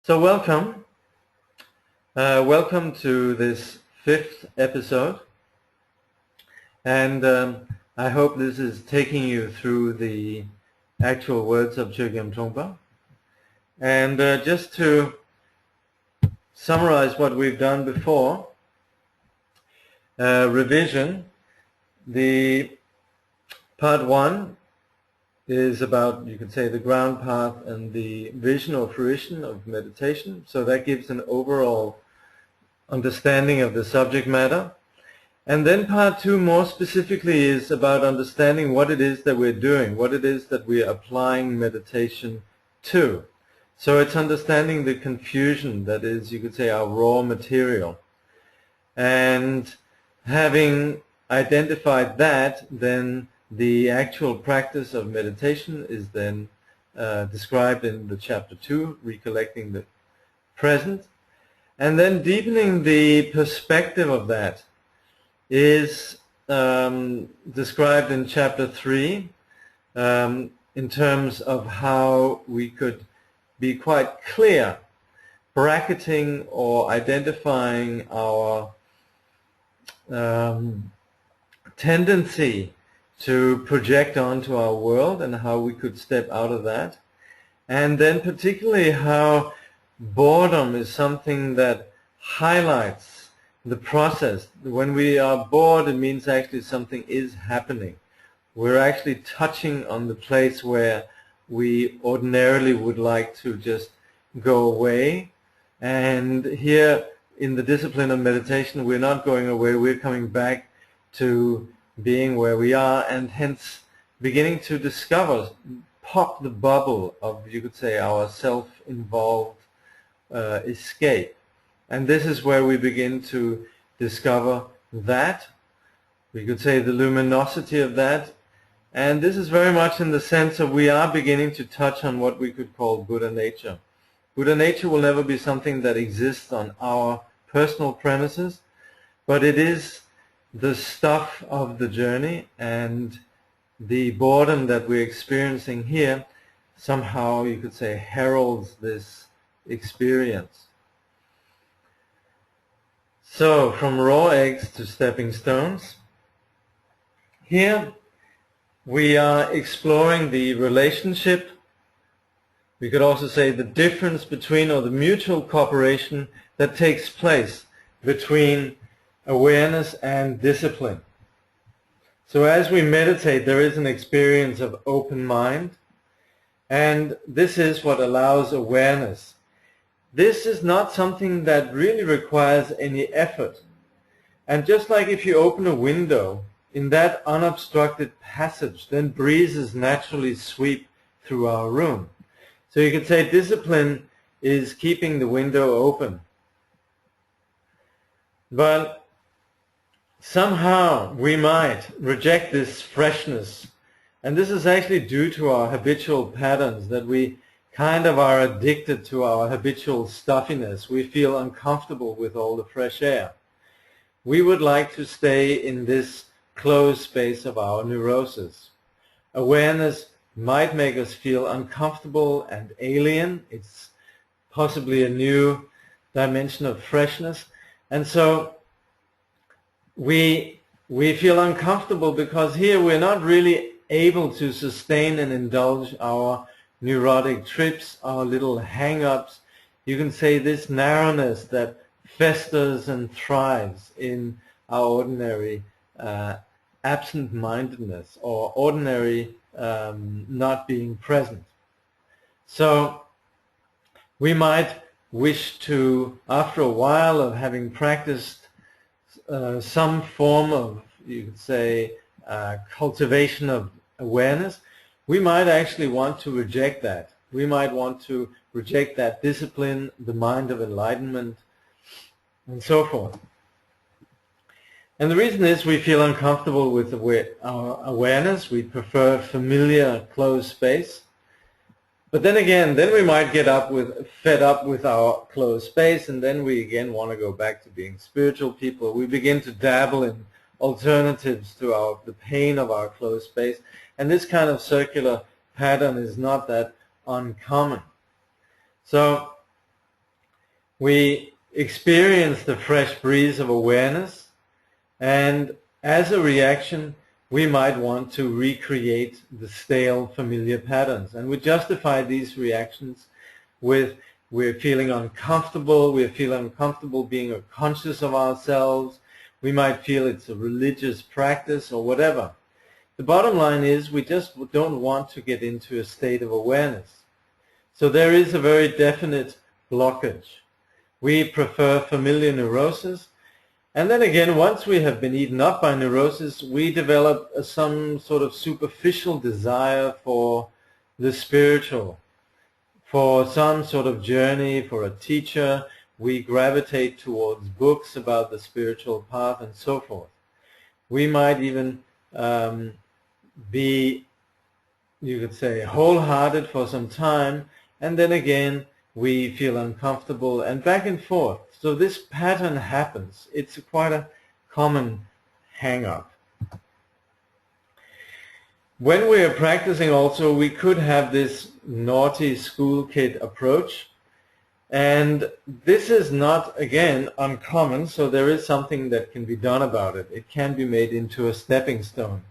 So welcome to this 5th episode, and I hope this is taking you through the actual words of Chögyam Trungpa. And just to summarize what we've done before, revision, the part 1 is about, you could say, the ground path and the vision or fruition of meditation. So that gives an overall understanding of the subject matter. And then part 2 more specifically is about understanding what it is that we're doing, what it is that we're applying meditation to. So it's understanding the confusion that is, you could say, our raw material. And having identified that, then the actual practice of meditation is then described in the chapter 2, recollecting the present. And then deepening the perspective of that is described in chapter 3 in terms of how we could be quite clear, bracketing or identifying our tendency to project onto our world and how we could step out of that. And then particularly how boredom is something that highlights the process. When we are bored, it means actually something is happening. We're actually touching on the place where we ordinarily would like to just go away. And here in the discipline of meditation, we're not going away, we're coming back to being where we are, and hence beginning to discover, pop the bubble of, you could say, our self-involved escape. And this is where we begin to discover that, we could say, the luminosity of that. And this is very much in the sense of we are beginning to touch on what we could call Buddha nature. Buddha nature will never be something that exists on our personal premises, but it is the stuff of the journey, and the boredom that we're experiencing here somehow, you could say, heralds this experience. So, from raw eggs to stepping stones, here we are exploring the relationship, we could also say the difference between, or the mutual cooperation that takes place between awareness and discipline. So as we meditate, there is an experience of open mind, and this is what allows awareness. This is not something that really requires any effort. And just like if you open a window, in that unobstructed passage, then breezes naturally sweep through our room. So you could say discipline is keeping the window open. But somehow we might reject this freshness, and this is actually due to our habitual patterns, that we kind of are addicted to our habitual stuffiness. We feel uncomfortable with all the fresh air. We would like to stay in this closed space of our neurosis. Awareness might make us feel uncomfortable and alien. It's possibly a new dimension of freshness, and so we feel uncomfortable because here we're not really able to sustain and indulge our neurotic trips, our little hang-ups. You can say this narrowness that festers and thrives in our ordinary absent-mindedness or ordinary not being present. So we might wish to, after a while of having practiced some form of, you could say, cultivation of awareness, we might actually want to reject that. We might want to reject that discipline, the mind of enlightenment, and so forth. And the reason is we feel uncomfortable with our awareness. We prefer familiar, closed space. But then again, then we might get fed up with our closed space, and then we again want to go back to being spiritual people. We begin to dabble in alternatives to the pain of our closed space, and this kind of circular pattern is not that uncommon. So We experience the fresh breeze of awareness, and as a reaction, we might want to recreate the stale, familiar patterns. And we justify these reactions with we're feeling uncomfortable, being conscious of ourselves, we might feel it's a religious practice or whatever. The bottom line is we just don't want to get into a state of awareness. So there is a very definite blockage. We prefer familiar neurosis, and then again, once we have been eaten up by neurosis, we develop some sort of superficial desire for the spiritual, for some sort of journey, for a teacher. We gravitate towards books about the spiritual path and so forth. We might even be, you could say, wholehearted for some time, and then again we feel uncomfortable, and back and forth. So this pattern happens. It's quite a common hang-up. When we are practicing also, we could have this naughty school kid approach, and this is not, again, uncommon, so there is something that can be done about it. It can be made into a stepping stone.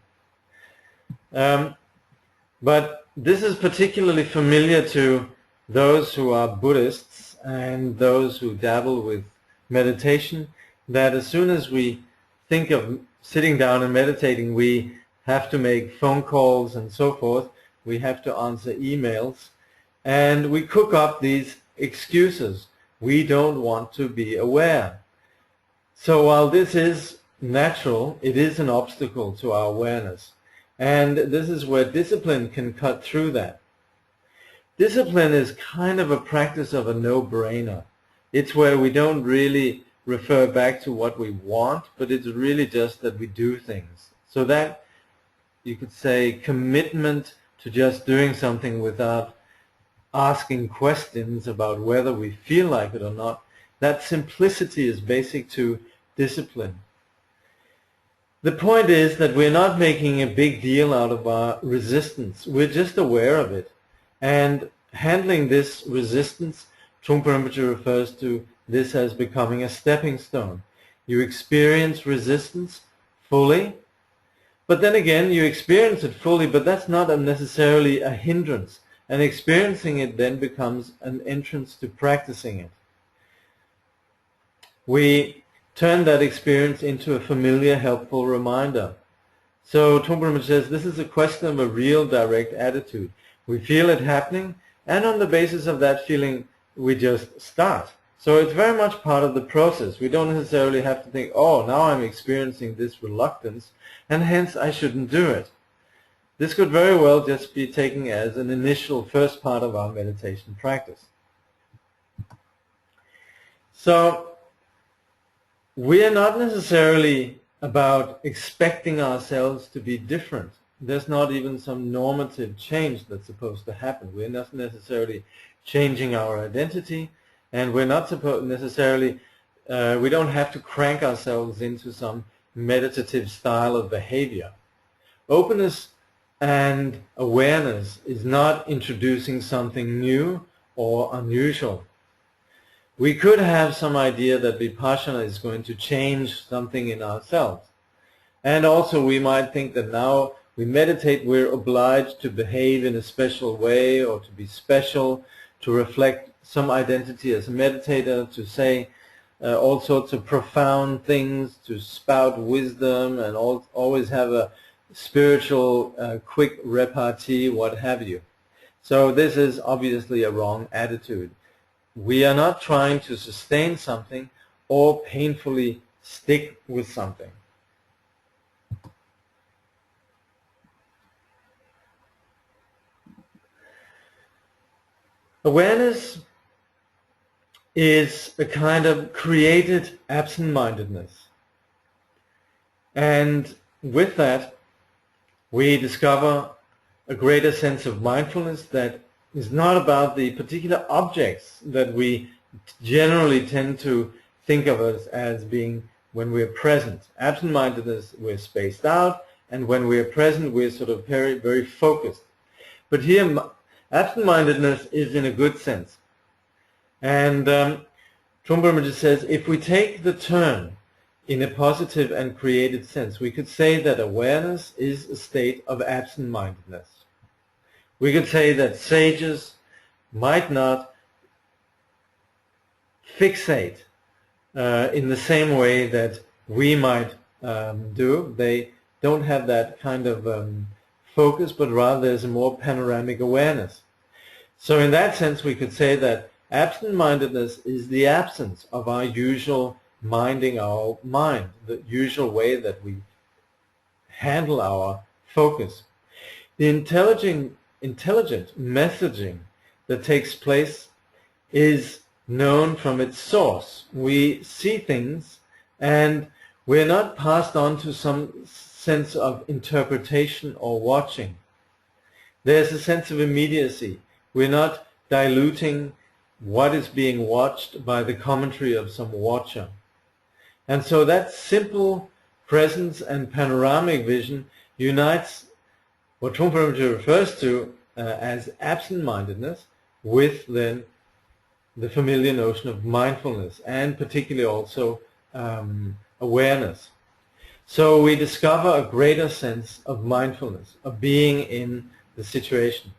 But this is particularly familiar to those who are Buddhists and those who dabble with meditation, that as soon as we think of sitting down and meditating, we have to make phone calls and so forth. We have to answer emails, and we cook up these excuses. We don't want to be aware. So while this is natural, it is an obstacle to our awareness. And this is where discipline can cut through that. Discipline is kind of a practice of a no-brainer. It's where we don't really refer back to what we want, but it's really just that we do things. So that, you could say, commitment to just doing something without asking questions about whether we feel like it or not, that simplicity is basic to discipline. The point is that we're not making a big deal out of our resistance. We're just aware of it. And handling this resistance, Trungpa Rinpoche refers to this as becoming a stepping stone. You experience resistance fully, but then again you experience it fully, but that's not necessarily a hindrance. And experiencing it then becomes an entrance to practicing it. We turn that experience into a familiar, helpful reminder. So Trungpa Rinpoche says this is a question of a real direct attitude. We feel it happening, and on the basis of that feeling, we just start. So it's very much part of the process. We don't necessarily have to think, oh, now I'm experiencing this reluctance, and hence I shouldn't do it. This could very well just be taken as an initial first part of our meditation practice. So we are not necessarily about expecting ourselves to be different. There's not even some normative change that's supposed to happen. We're not necessarily changing our identity, and we're not supposed necessarily, we don't have to crank ourselves into some meditative style of behavior. Openness and awareness is not introducing something new or unusual. We could have some idea that Vipassana is going to change something in ourselves. And also we might think that now we meditate, we're obliged to behave in a special way or to be special, to reflect some identity as a meditator, to say all sorts of profound things, to spout wisdom and always have a spiritual quick repartee, what have you. So this is obviously a wrong attitude. We are not trying to sustain something or painfully stick with something. Awareness is a kind of created absent-mindedness. And with that, we discover a greater sense of mindfulness that is not about the particular objects that we generally tend to think of as being when we're present. Absent-mindedness, we're spaced out, and when we're present, we're sort of very, very focused. But here, absent-mindedness is in a good sense. And Trungpa Rinpoche says, if we take the term in a positive and creative sense, we could say that awareness is a state of absent-mindedness. We could say that sages might not fixate in the same way that we might do. They don't have that kind of focus, but rather there's a more panoramic awareness. So in that sense, we could say that absent-mindedness is the absence of our usual minding our mind, the usual way that we handle our focus. The intelligent messaging that takes place is known from its source. We see things and we're not passed on to some sense of interpretation or watching. There's a sense of immediacy. We're not diluting what is being watched by the commentary of some watcher. And so that simple presence and panoramic vision unites what Trungpa Rinpoche refers to as absent-mindedness with then the familiar notion of mindfulness, and particularly also awareness. So we discover a greater sense of mindfulness, of being in the situation.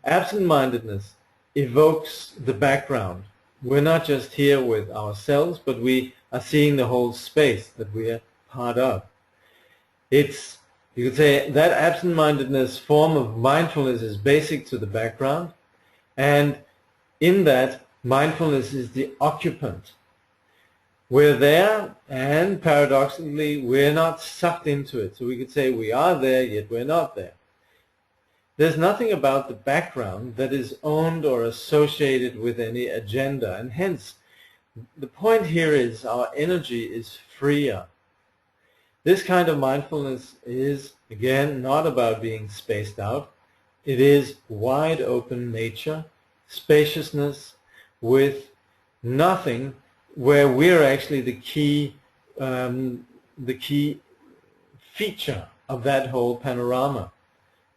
Absent-mindedness evokes the background. We're not just here with ourselves, but we are seeing the whole space that we are part of. It's, you could say, that absent-mindedness form of mindfulness is basic to the background, and in that, mindfulness is the occupant. We're there, and paradoxically, we're not sucked into it. So we could say we are there, yet we're not there. There's nothing about the background that is owned or associated with any agenda, and hence, the point here is our energy is freer. This kind of mindfulness is, again, not about being spaced out. It is wide open nature, spaciousness, with nothing, where we're actually the key feature of that whole panorama.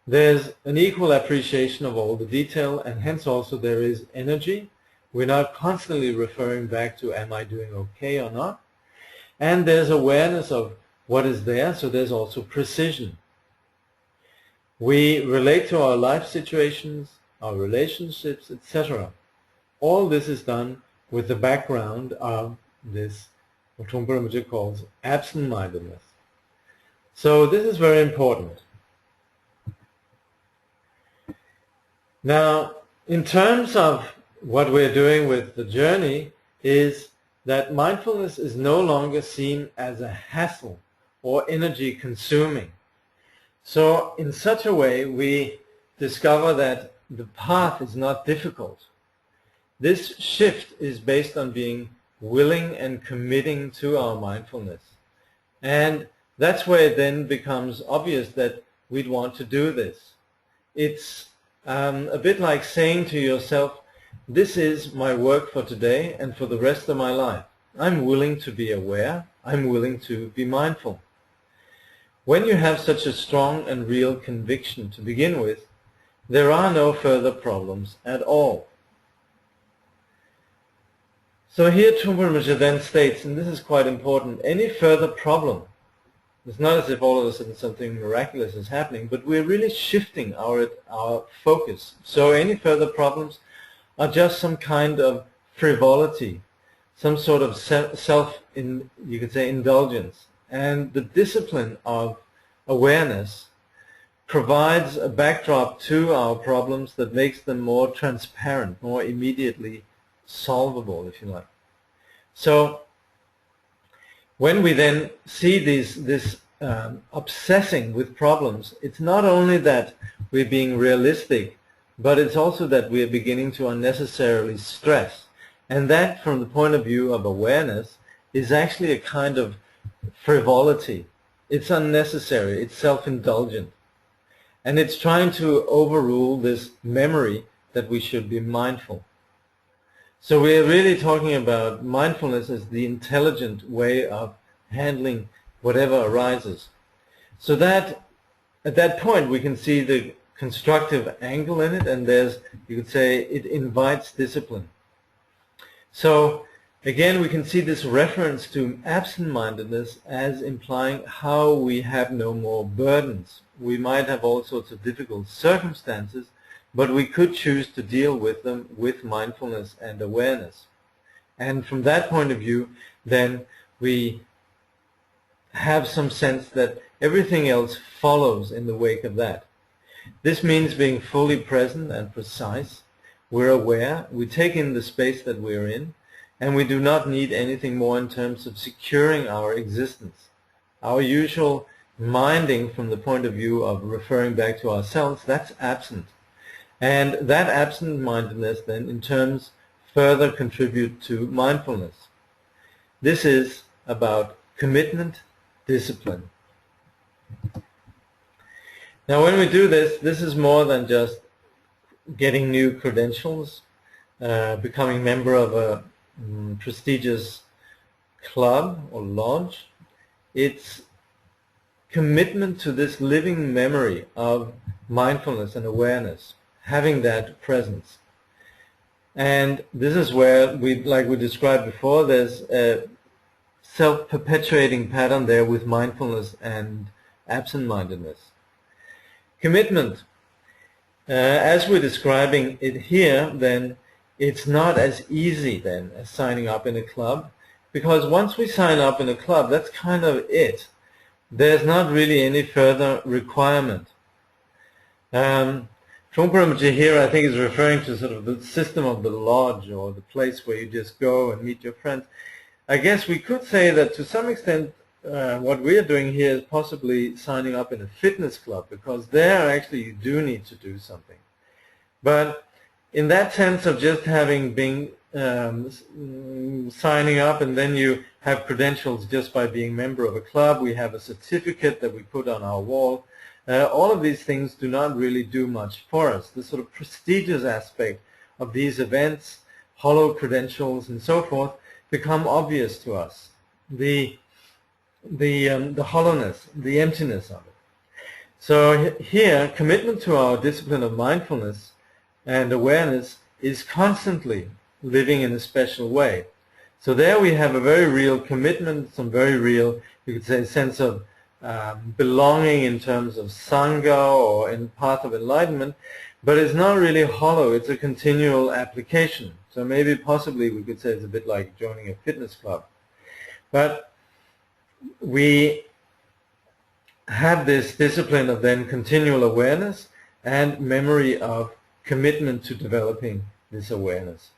There's an equal appreciation of all the detail, and hence also there is energy. We're not constantly referring back to, am I doing okay or not? And there's awareness of what is there, so there's also precision. We relate to our life situations, our relationships, etc. All this is done with the background of this, what Trungpa Rinpoche calls absent-mindedness. So this is very important. Now, in terms of what we're doing with the journey, is that mindfulness is no longer seen as a hassle or energy consuming. So in such a way, we discover that the path is not difficult. This shift is based on being willing and committing to our mindfulness. And that's where it then becomes obvious that we'd want to do this. It's a bit like saying to yourself, this is my work for today and for the rest of my life. I'm willing to be aware. I'm willing to be mindful. When you have such a strong and real conviction to begin with, there are no further problems at all. So here Trungpa Rinpoche then states, and this is quite important, any further problem, it's not as if all of a sudden something miraculous is happening, but we're really shifting our focus. So any further problems are just some kind of frivolity, some sort of you could say, indulgence. And the discipline of awareness provides a backdrop to our problems that makes them more transparent, more immediately solvable, if you like. So when we then see this obsessing with problems, it's not only that we're being realistic, but it's also that we're beginning to unnecessarily stress. And that, from the point of view of awareness, is actually a kind of frivolity. It's unnecessary, it's self-indulgent. And it's trying to overrule this memory that we should be mindful. So we're really talking about mindfulness as the intelligent way of handling whatever arises. So that at that point we can see the constructive angle in it, and there's, you could say, it invites discipline. So Again, we can see this reference to absent-mindedness as implying how we have no more burdens. We might have all sorts of difficult circumstances, but we could choose to deal with them with mindfulness and awareness. And from that point of view, then we have some sense that everything else follows in the wake of that. This means being fully present and precise. We're aware, we take in the space that we're in, and we do not need anything more in terms of securing our existence. Our usual minding from the point of view of referring back to ourselves, that's absent. And that absent-mindedness then in terms further contribute to mindfulness. This is about commitment, discipline. Now when we do this, this is more than just getting new credentials, becoming member of a prestigious club or lodge. It's commitment to this living memory of mindfulness and awareness, having that presence. And this is where, like we described before, there's a self-perpetuating pattern there with mindfulness and absent-mindedness. Commitment. As we're describing it here, then it's not as easy then as signing up in a club, because once we sign up in a club, that's kind of it. There's not really any further requirement. Trungpa Rinpoche here, I think, is referring to sort of the system of the lodge, or the place where you just go and meet your friends. I guess we could say that to some extent what we are doing here is possibly signing up in a fitness club, because there actually you do need to do something. But in that sense of just having been signing up and then you have credentials just by being a member of a club, we have a certificate that we put on our wall, all of these things do not really do much for us. The sort of prestigious aspect of these events, hollow credentials and so forth, become obvious to us. The hollowness, the emptiness of it. So here, commitment to our discipline of mindfulness and awareness is constantly living in a special way. So there we have a very real commitment, some very real, you could say, sense of belonging in terms of Sangha or in path of enlightenment, but it's not really hollow, it's a continual application. So maybe possibly we could say it's a bit like joining a fitness club. But we have this discipline of then continual awareness and memory of commitment to developing this awareness.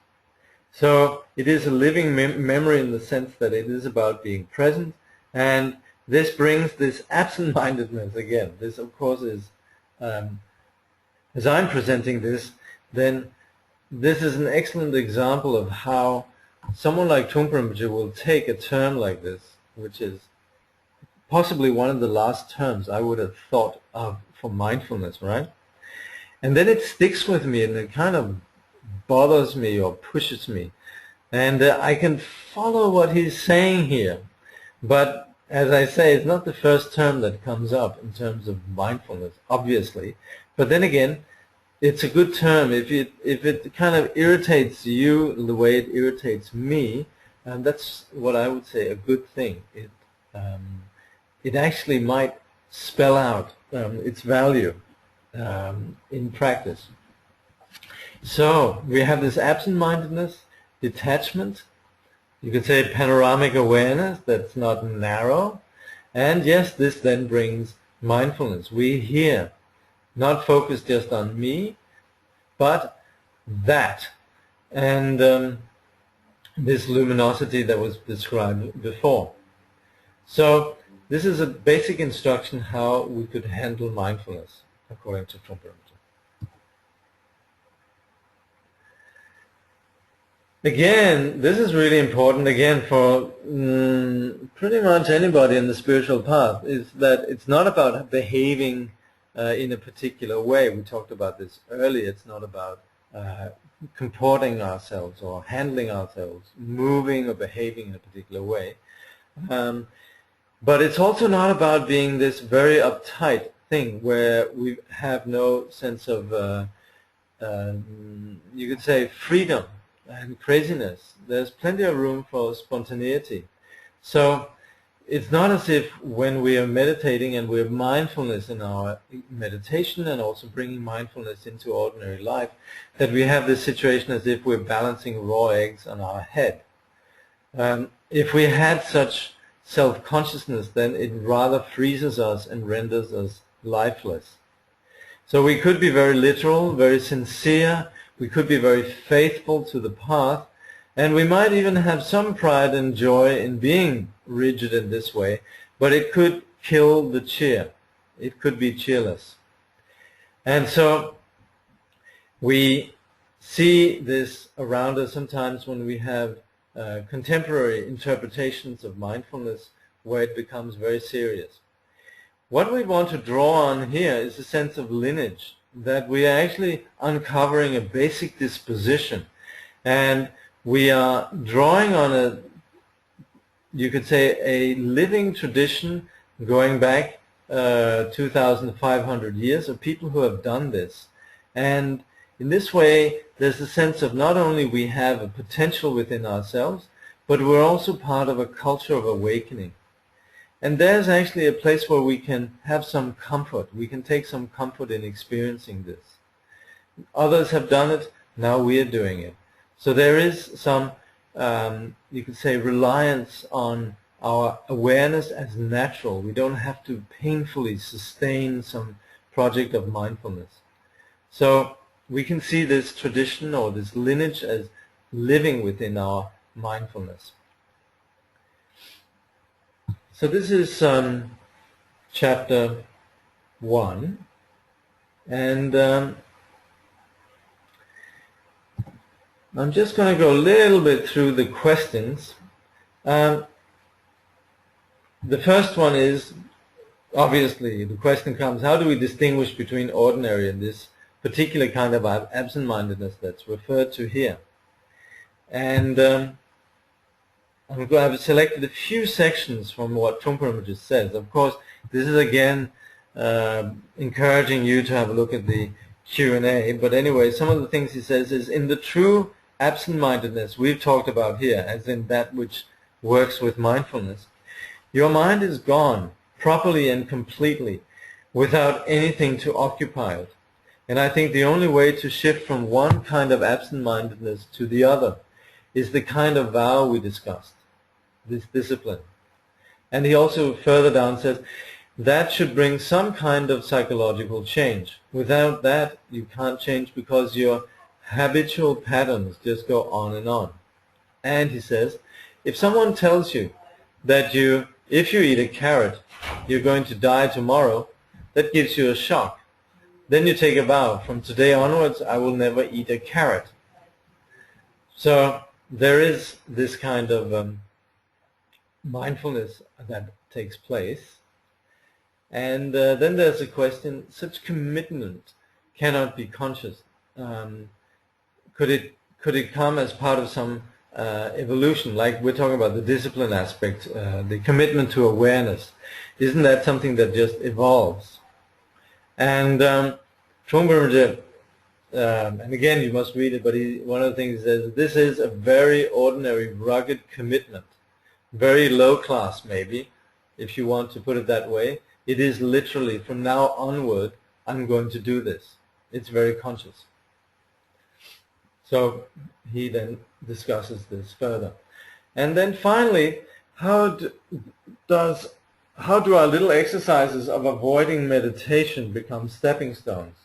So it is a living memory in the sense that it is about being present, and this brings this absent-mindedness again. This, of course, is, as I'm presenting this, then this is an excellent example of how someone like Trungpa Rinpoche will take a term like this, which is possibly one of the last terms I would have thought of for mindfulness, right? And then it sticks with me and it kind of bothers me or pushes me. And I can follow what he's saying here. But as I say, it's not the first term that comes up in terms of mindfulness, obviously. But then again, it's a good term. If it kind of irritates you the way it irritates me, and that's what I would say a good thing. It actually might spell out its value in practice. So we have this absent-mindedness, detachment, you could say panoramic awareness that's not narrow, and yes, this then brings mindfulness. We here not focus just on me, but that, and this luminosity that was described before. So this is a basic instruction how we could handle mindfulness according to Trungpa Rinpoche. Again, this is really important again for pretty much anybody in the spiritual path, is that it's not about behaving in a particular way. We talked about this earlier. It's not about comporting ourselves or handling ourselves, moving or behaving in a particular way. But it's also not about being this very uptight thing where we have no sense of, you could say, freedom and craziness. There's plenty of room for spontaneity. So it's not as if when we are meditating and we have mindfulness in our meditation and also bringing mindfulness into ordinary life, that we have this situation as if we're balancing raw eggs on our head. If we had such self-consciousness, then it rather freezes us and renders us lifeless. So we could be very literal, very sincere, we could be very faithful to the path, and we might even have some pride and joy in being rigid in this way, but it could kill the cheer. It could be cheerless. And so we see this around us sometimes when we have contemporary interpretations of mindfulness where it becomes very serious. What we want to draw on here is a sense of lineage, that we are actually uncovering a basic disposition, and we are drawing on a, you could say, a living tradition going back 2,500 years of people who have done this. And in this way, there's a sense of not only we have a potential within ourselves, but we're also part of a culture of awakening. And there's actually a place where we can have some comfort. We can take some comfort in experiencing this. Others have done it, now we are doing it. So there is some, you could say, reliance on our awareness as natural. We don't have to painfully sustain some project of mindfulness. So we can see this tradition or this lineage as living within our mindfulness. So this is chapter 1, and I'm just going to go a little bit through the questions. The first one is, obviously, the question comes, how do we distinguish between ordinary and this particular kind of absent-mindedness that's referred to here? And I've selected a few sections from what Trungpa Rinpoche says. Of course, this is again encouraging you to have a look at the Q&A, but anyway, some of the things he says is, in the true absent-mindedness we've talked about here, as in that which works with mindfulness, your mind is gone properly and completely without anything to occupy it. And I think the only way to shift from one kind of absent-mindedness to the other is the kind of vow we discussed, this discipline. And he also further down says, that should bring some kind of psychological change. Without that, you can't change because your habitual patterns just go on and on. And he says, if someone tells you that if you eat a carrot, you're going to die tomorrow, that gives you a shock. Then you take a vow, from today onwards, I will never eat a carrot. So there is this kind of mindfulness that takes place. And then there's a question, such commitment cannot be conscious. Could it come as part of some evolution, like we're talking about the discipline aspect, the commitment to awareness? Isn't that something that just evolves? And Trungpa Rinpoche, and again you must read it, but one of the things he says, this is a very ordinary, rugged commitment, very low class maybe, if you want to put it that way. It is literally, from now onward, I'm going to do this. It's very conscious. So he then discusses this further. And then finally, how do our little exercises of avoiding meditation become stepping stones?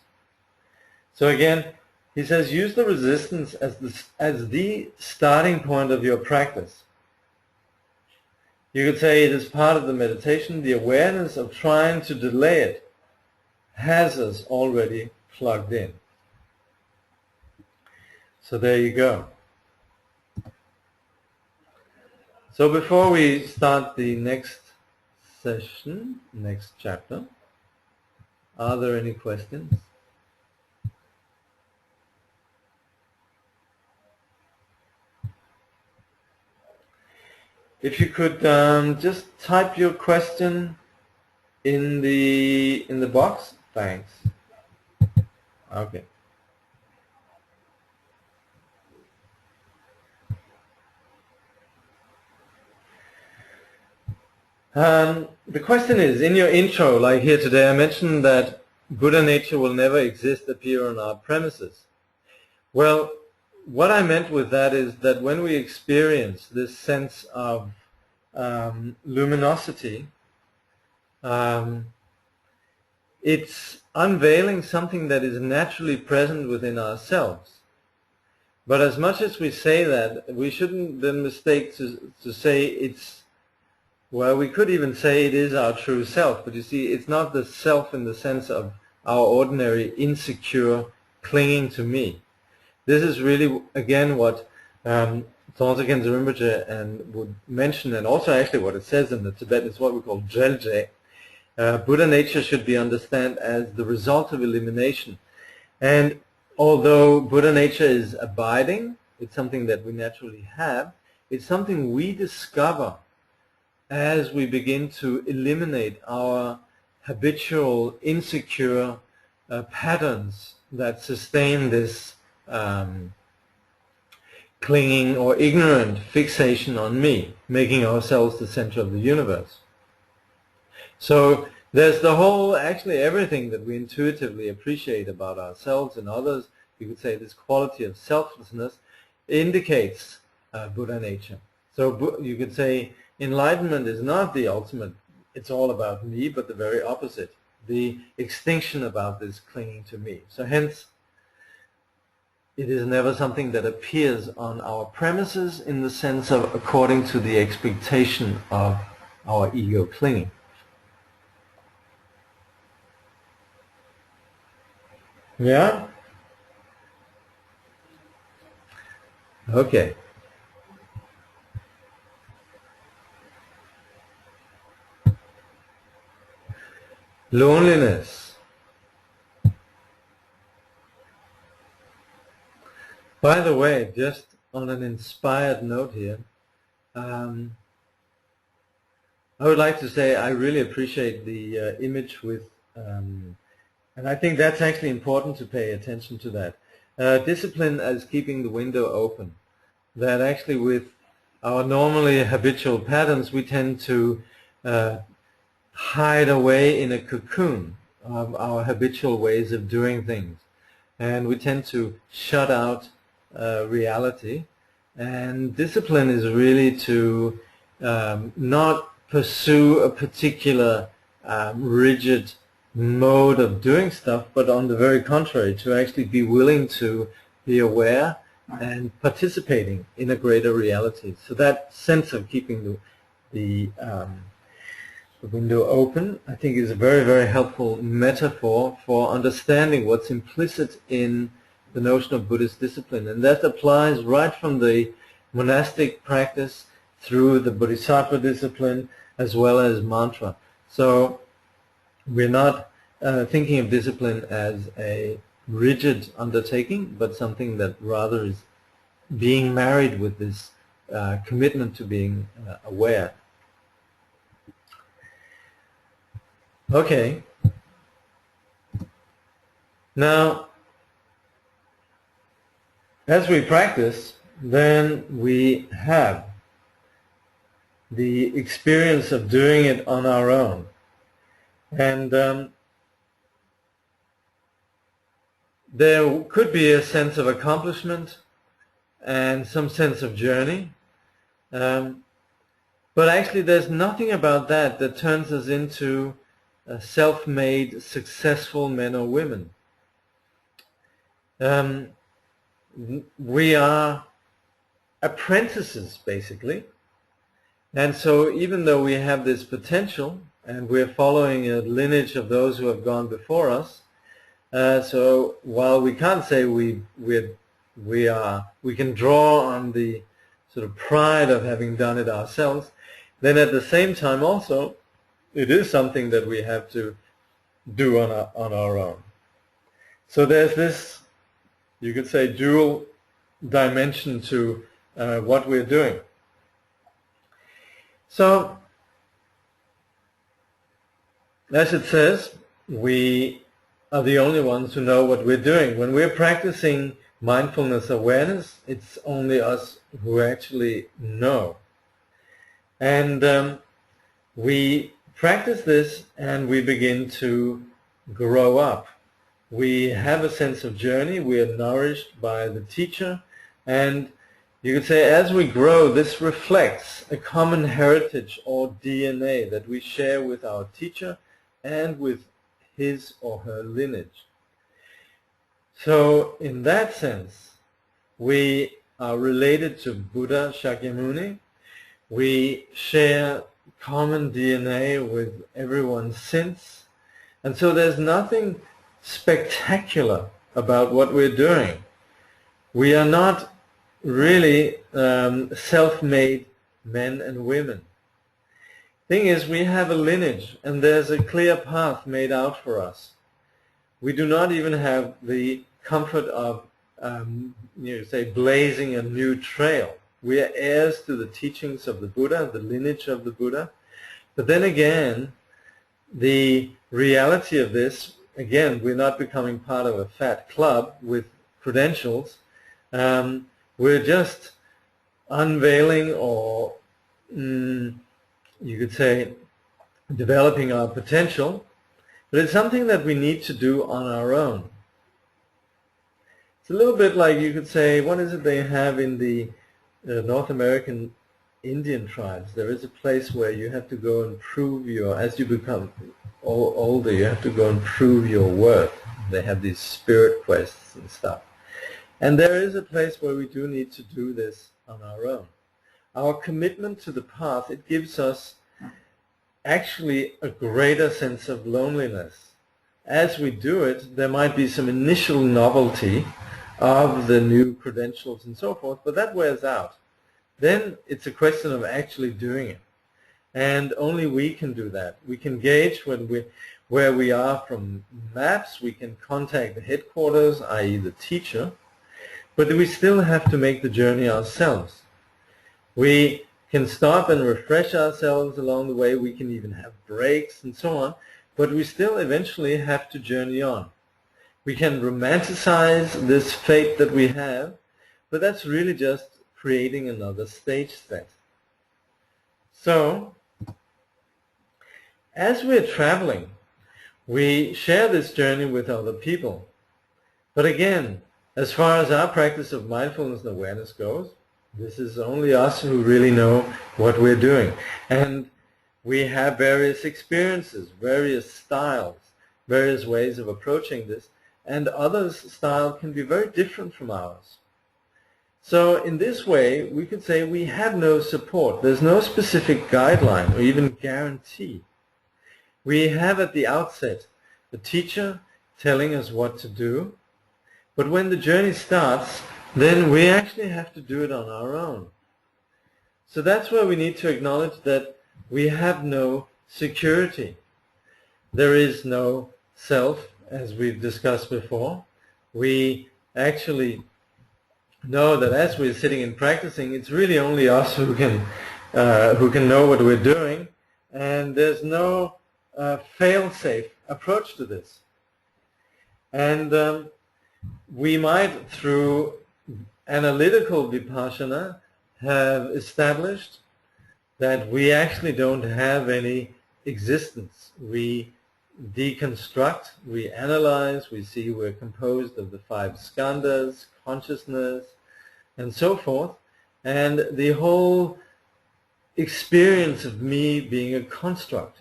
So again, he says, use the resistance as the starting point of your practice. You could say it is part of the meditation. The awareness of trying to delay it has us already plugged in. So there you go. So before we start the next session, next chapter, are there any questions? If you could just type your question in the box. Thanks. Okay. The question is, in your intro, like here today, I mentioned that Buddha nature will never exist, appear on our premises. Well, what I meant with that is that when we experience this sense of luminosity, it's unveiling something that is naturally present within ourselves. But as much as we say that, we shouldn't then mistake to say it's, well, we could even say it is our true self, but you see, it's not the self in the sense of our ordinary insecure clinging to me. This is really, again, what Trungpa Rinpoche and would mention, and also actually what it says in the Tibetan is what we call Jelje. Buddha nature should be understood as the result of elimination. And although Buddha nature is abiding, it's something that we naturally have, it's something we discover as we begin to eliminate our habitual, insecure patterns that sustain this clinging or ignorant fixation on me, making ourselves the center of the universe. So there's the whole, actually everything that we intuitively appreciate about ourselves and others. You could say this quality of selflessness indicates Buddha nature. So you could say enlightenment is not the ultimate, it's all about me, but the very opposite, the extinction about this clinging to me. So hence, it is never something that appears on our premises in the sense of according to the expectation of our ego clinging. Yeah? Okay. Loneliness. By the way, just on an inspired note here, I would like to say I really appreciate the image with, and I think that's actually important to pay attention to that. Discipline as keeping the window open. That actually with our normally habitual patterns, we tend to hide away in a cocoon of our habitual ways of doing things. And we tend to shut out reality. And discipline is really to not pursue a particular rigid mode of doing stuff, but on the very contrary, to actually be willing to be aware and participating in a greater reality. So that sense of keeping the window open, I think, is a very, very helpful metaphor for understanding what's implicit in the notion of Buddhist discipline. And that applies right from the monastic practice through the Bodhisattva discipline as well as mantra. So we're not thinking of discipline as a rigid undertaking, but something that rather is being married with this commitment to being aware. Okay. Now, as we practice, then we have the experience of doing it on our own. And there could be a sense of accomplishment and some sense of journey. But actually there's nothing about that that turns us into self-made, successful men or women. We are apprentices, basically. And so even though we have this potential, and we're following a lineage of those who have gone before us, so while we can't say we can draw on the sort of pride of having done it ourselves, then at the same time also, it is something that we have to do on our own. So there's this, you could say, dual dimension to what we're doing. So, as it says, we are the only ones who know what we're doing. When we're practicing mindfulness awareness, it's only us who actually know. And we practice this and we begin to grow up. We have a sense of journey, we are nourished by the teacher, and you could say as we grow, this reflects a common heritage or DNA that we share with our teacher and with his or her lineage. So in that sense, we are related to Buddha Shakyamuni. We share common DNA with everyone since. And so there's nothing spectacular about what we're doing. We are not really self-made men and women. Thing is, we have a lineage and there's a clear path made out for us. We do not even have the comfort of blazing a new trail. We are heirs to the teachings of the Buddha, the lineage of the Buddha. But then again, the reality of this, again, we're not becoming part of a fat club with credentials. We're just unveiling, or you could say developing our potential, but it's something that we need to do on our own. It's a little bit like, you could say, what is it they have in the North American Indian tribes? There is a place where you have to go and prove as you become older, you have to go and prove your worth. They have these spirit quests and stuff. And there is a place where we do need to do this on our own. Our commitment to the path, it gives us actually a greater sense of loneliness. As we do it, there might be some initial novelty of the new credentials and so forth, but that wears out. Then it's a question of actually doing it. And only we can do that. We can gauge where we are from maps, we can contact the headquarters, i.e. the teacher, but we still have to make the journey ourselves. We can stop and refresh ourselves along the way, we can even have breaks and so on, but we still eventually have to journey on. We can romanticize this fate that we have, but that's really just creating another stage set. So, as we're traveling, we share this journey with other people. But again, as far as our practice of mindfulness and awareness goes, this is only us who really know what we're doing. And we have various experiences, various styles, various ways of approaching this, and others' style can be very different from ours. So in this way, we could say we have no support. There's no specific guideline or even guarantee. We have at the outset the teacher telling us what to do, but when the journey starts, then we actually have to do it on our own. So that's where we need to acknowledge that we have no security. There is no self, as we've discussed before. We actually know that as we're sitting and practicing, it's really only us who can know what we're doing, and there's no fail-safe approach to this. And we might, through analytical vipassana, have established that we actually don't have any existence. We deconstruct, we analyze, we see we're composed of the 5 skandhas, consciousness, and so forth, and the whole experience of me being a construct.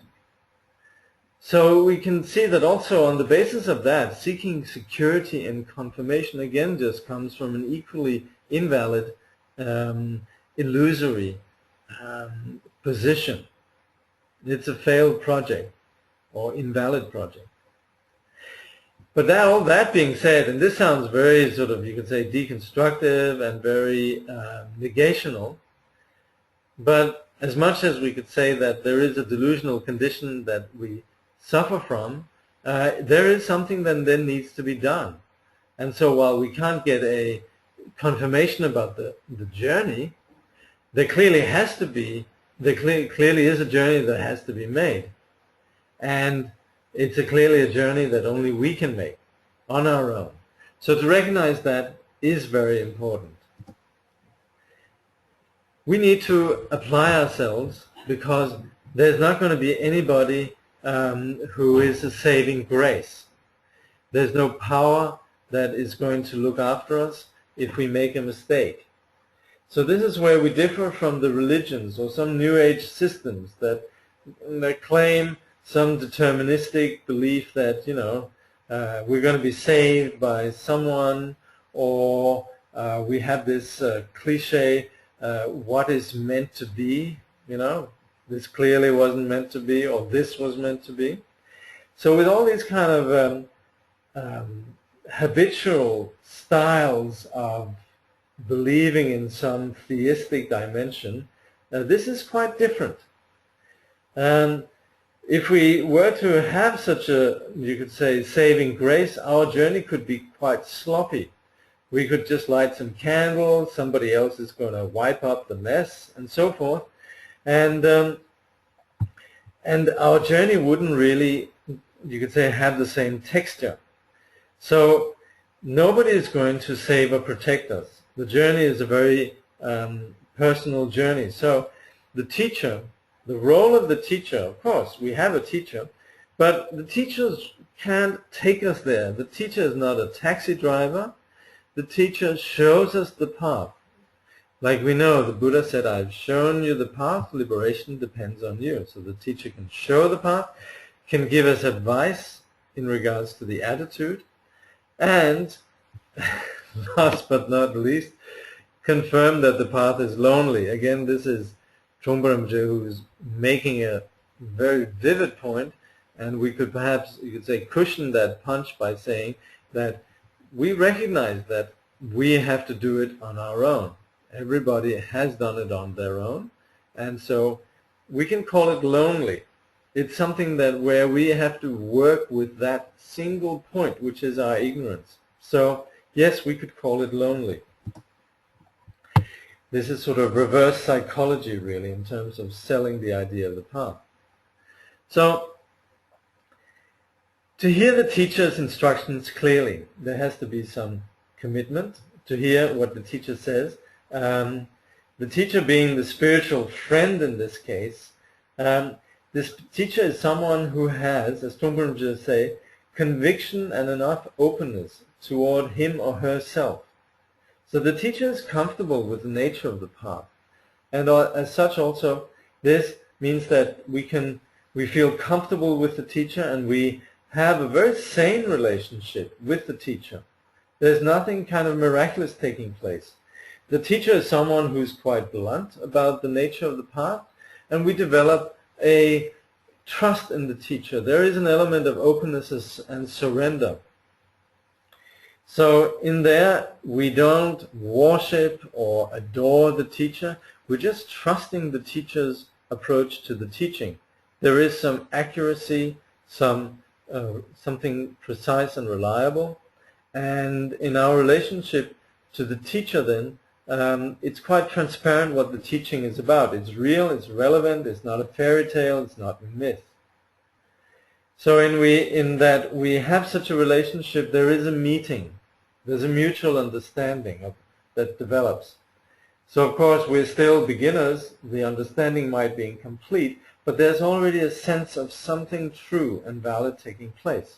So we can see that also on the basis of that, seeking security and confirmation again just comes from an equally invalid, illusory position. It's a failed project or invalid project. But all that being said, and this sounds very sort of, you could say, deconstructive and very negational, but as much as we could say that there is a delusional condition that we suffer from, there is something that then needs to be done. And so while we can't get a confirmation about the journey, there clearly has to be, clearly is a journey that has to be made. And it's clearly a journey that only we can make on our own. So to recognize that is very important. We need to apply ourselves because there's not going to be anybody who is a saving grace. There's no power that is going to look after us if we make a mistake. So this is where we differ from the religions or some New Age systems that claim some deterministic belief that, you know, we're going to be saved by someone, or we have this cliche, what is meant to be, you know, this clearly wasn't meant to be, or this was meant to be. So with all these kind of habitual styles of believing in some theistic dimension, this is quite different. If we were to have such a, you could say, saving grace, our journey could be quite sloppy. We could just light some candles, somebody else is going to wipe up the mess, and so forth. And our journey wouldn't really, you could say, have the same texture. So nobody is going to save or protect us. The journey is a very personal journey. So the teacher, the role of the teacher, of course, we have a teacher, but the teachers can't take us there. The teacher is not a taxi driver. The teacher shows us the path. Like we know, the Buddha said, I've shown you the path, liberation depends on you. So the teacher can show the path, can give us advice in regards to the attitude, and last but not least, confirm that the path is lonely. Again, this is Trungpa Rinpoche, who is making a very vivid point, and we could perhaps, you could say, cushion that punch by saying that we recognize that we have to do it on our own. Everybody has done it on their own, and so we can call it lonely. It's something that where we have to work with that single point, which is our ignorance. So yes, we could call it lonely. This is sort of reverse psychology, really, in terms of selling the idea of the path. So to hear the teacher's instructions clearly, there has to be some commitment to hear what the teacher says. The teacher being the spiritual friend in this case, this teacher is someone who has, as Trungpa Rinpoche say, conviction and enough openness toward him or herself. So the teacher is comfortable with the nature of the path. And as such also, this means that we feel comfortable with the teacher, and we have a very sane relationship with the teacher. There's nothing kind of miraculous taking place. The teacher is someone who's quite blunt about the nature of the path, and we develop a trust in the teacher. There is an element of openness and surrender. So in there, we don't worship or adore the teacher. We're just trusting the teacher's approach to the teaching. There is some accuracy, something precise and reliable. And in our relationship to the teacher then, it's quite transparent what the teaching is about. It's real, it's relevant, it's not a fairy tale, it's not a myth. So in that we have such a relationship, there is a meeting. There's a mutual understanding that develops. So of course we're still beginners, the understanding might be incomplete, but there's already a sense of something true and valid taking place.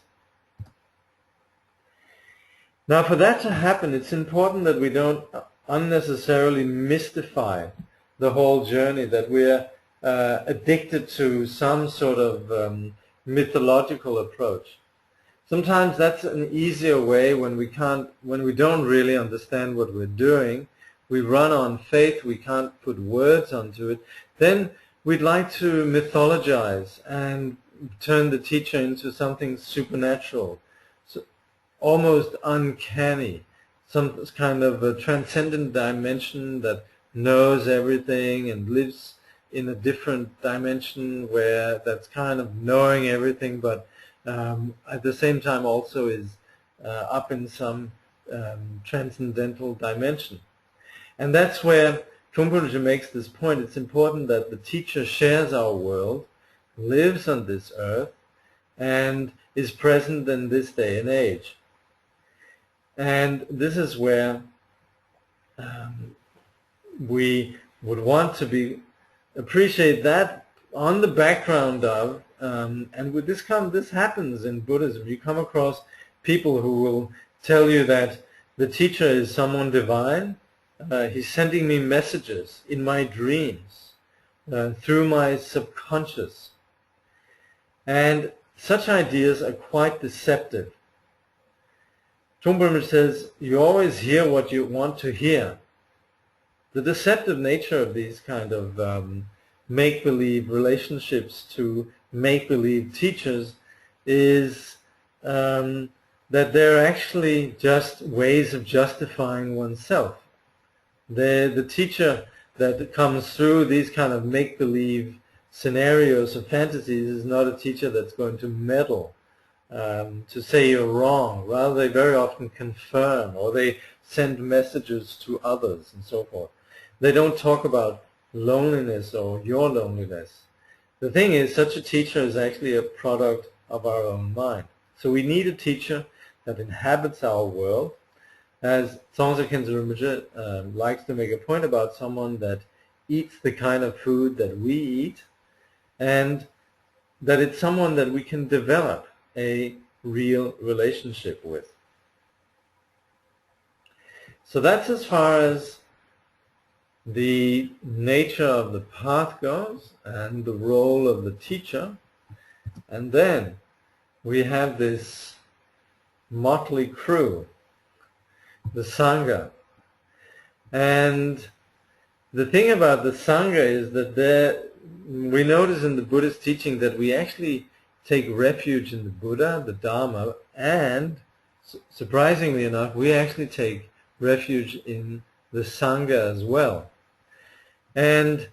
Now for that to happen, it's important that we don't unnecessarily mystify the whole journey, that we're addicted to some sort of mythological approach. Sometimes that's an easier way when we don't really understand what we're doing. We run on faith, we can't put words onto it. Then we'd like to mythologize and turn the teacher into something supernatural, so almost uncanny, some kind of a transcendent dimension that knows everything and lives in a different dimension where that's kind of knowing everything, but at the same time also is up in some transcendental dimension. And that's where Trungpa Rinpoche makes this point. It's important that the teacher shares our world, lives on this earth, and is present in this day and age. And this is where we would want to appreciate that on the background of, and with this happens in Buddhism. You come across people who will tell you that the teacher is someone divine. He's sending me messages in my dreams, through my subconscious. And such ideas are quite deceptive. Trungpa Rinpoche says, you always hear what you want to hear. The deceptive nature of these kind of make-believe relationships to make-believe teachers is that they're actually just ways of justifying oneself. The teacher that comes through these kind of make-believe scenarios or fantasies is not a teacher that's going to meddle, to say you're wrong. Rather, they very often confirm, or they send messages to others and so forth. They don't talk about loneliness or your loneliness. The thing is, such a teacher is actually a product of our own mind. So we need a teacher that inhabits our world. As Tsongsa Khyentse Rinpoche likes to make a point about, someone that eats the kind of food that we eat, and that it's someone that we can develop a real relationship with. So that's as far as the nature of the path goes and the role of the teacher. And then we have this motley crew, the Sangha. And the thing about the Sangha is that we notice in the Buddhist teaching that we actually take refuge in the Buddha, the Dharma, and surprisingly enough, we actually take refuge in the Sangha as well. And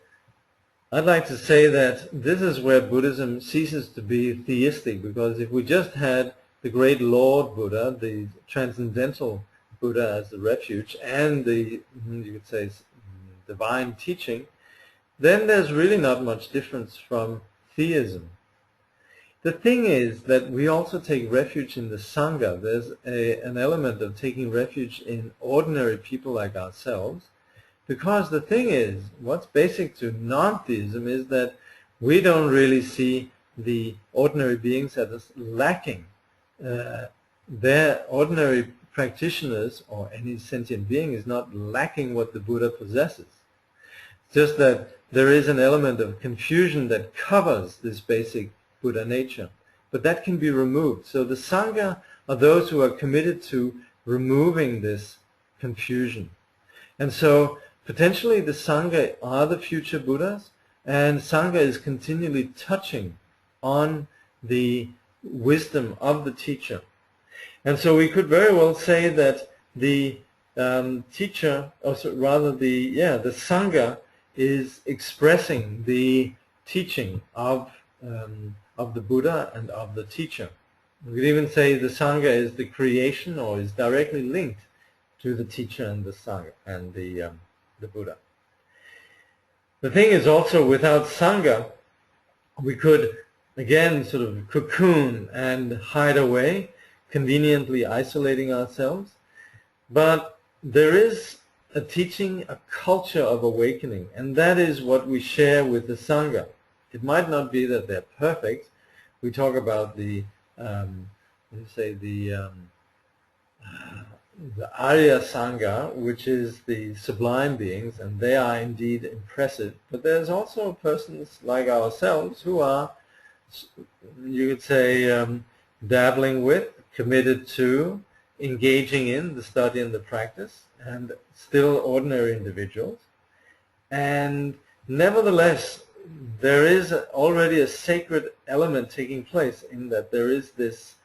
I'd like to say that this is where Buddhism ceases to be theistic, because if we just had the great Lord Buddha, the transcendental Buddha as the refuge, and the, you could say, divine teaching, then there's really not much difference from theism. The thing is that we also take refuge in the Sangha. There's an element of taking refuge in ordinary people like ourselves, because the thing is, what's basic to non-theism is that we don't really see the ordinary beings as lacking. Their ordinary practitioners or any sentient being is not lacking what the Buddha possesses. It's just that there is an element of confusion that covers this basic Buddha nature. But that can be removed. So the Sangha are those who are committed to removing this confusion. And so potentially the Sangha are the future Buddhas, and Sangha is continually touching on the wisdom of the teacher. And so we could very well say that the teacher, or rather the Sangha, is expressing the teaching of the Buddha and of the teacher. We could even say the Sangha is the creation, or is directly linked to the teacher and the Sangha and the Buddha. The thing is also, without Sangha, we could again sort of cocoon and hide away, conveniently isolating ourselves. But there is a teaching, a culture of awakening, and that is what we share with the Sangha. It might not be that they're perfect. We talk about the Arya Sangha, which is the sublime beings, and they are indeed impressive. But there's also persons like ourselves who are, you could say, dabbling with, committed to, engaging in the study and the practice, and still ordinary individuals. And nevertheless, there is already a sacred element taking place in that there is this